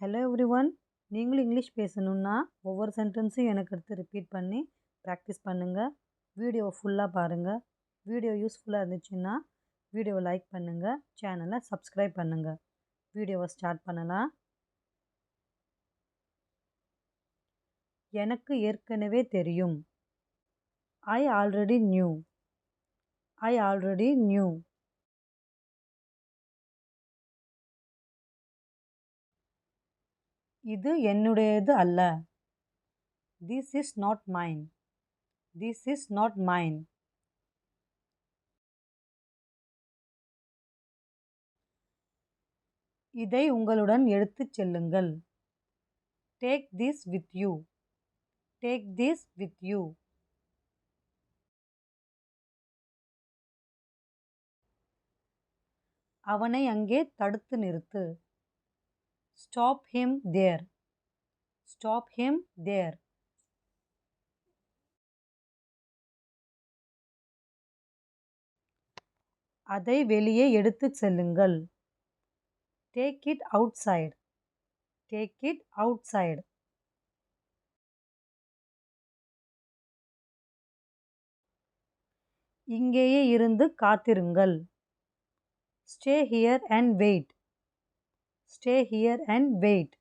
Hello everyone. நீங்களும் English பேசணுன்னா ஒவ்வொரு சென்டென்ஸையும் எனக்கு எடுத்து ரிப்பீட் பண்ணி ப்ராக்டிஸ் பண்ணுங்கள். வீடியோவை ஃபுல்லாக பாருங்கள். வீடியோ யூஸ்ஃபுல்லாக இருந்துச்சுன்னா வீடியோவை லைக் பண்ணுங்கள், சேனலை சப்ஸ்கிரைப் பண்ணுங்கள். வீடியோவை ஸ்டார்ட் பண்ணலாம். எனக்கு ஏற்கனவே தெரியும். I already new. I already new. இது என்னுடையது அல்ல. This is not mine. This is not mine. இதை உங்களுடன் எடுத்துச் செல்லுங்கள். Take this with you. Take this with you. அவனை அங்கே தடுத்து நிறுத்து. Stop him there. Stop him there. அதை வெளியே எடுத்துச் செல்லுங்கள். Take it outside. Take it outside. இங்கேயே இருந்து காத்திருங்கள். Stay here and wait. Stay here and wait.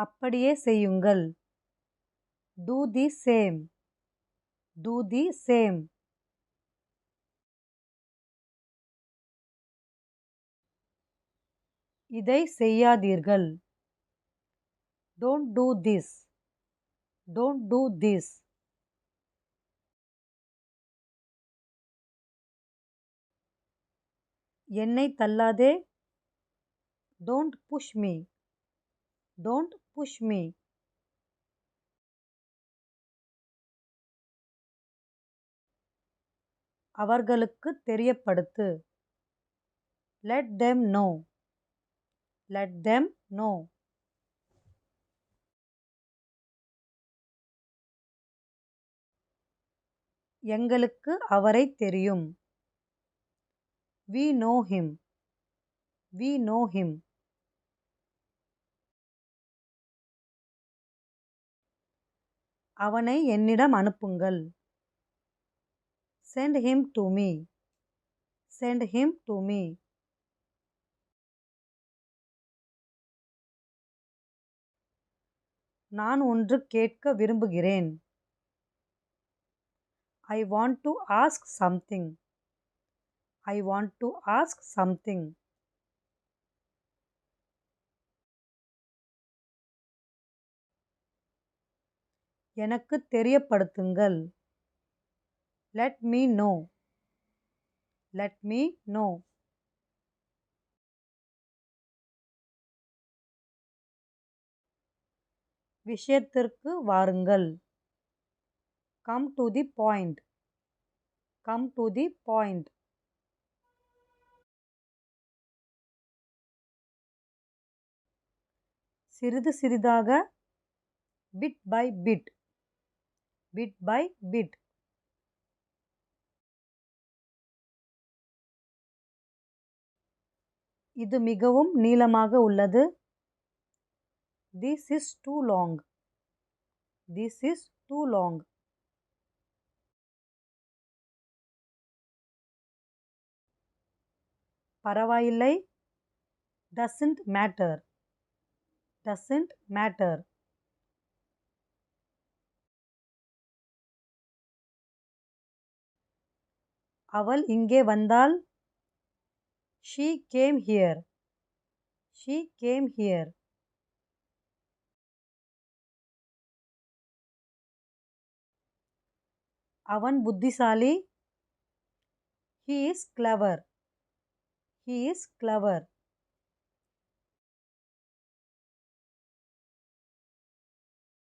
அப்படியே செய்யுங்கள். Do the same. Do the same. இதை செய்யாதீர்கள். Don't do this. Don't do this. என்னை தள்ளாதே. Don't push me. Don't push me. அவர்களுக்கு தெரியப்படுத்து. Let them know. Let them know. எங்களுக்கு அவரை தெரியும். We know him. We know him. அவனை என்னிடம் அனுப்புங்கள். Send him to me. Send him to me. நான் ஒன்று கேட்க விரும்புகிறேன். I want to ask something. I want to ask something. எனக்கு தெரியப்படுத்துங்கள். Let me know. Let me know. விஷயத்திற்கு வாருங்கள். Come to the point. Come to the point. சிறிது சிறிதாக. Bit by bit. Bit by bit. இது மிகவும் நீளமாக உள்ளது. This is too long. This is too long. பரவாயில்லை. Doesn't matter. Doesn't matter. அவள் இங்கே வந்தாள். She came here. She came here. அவன் புத்திசாலி. He is clever. He is clever.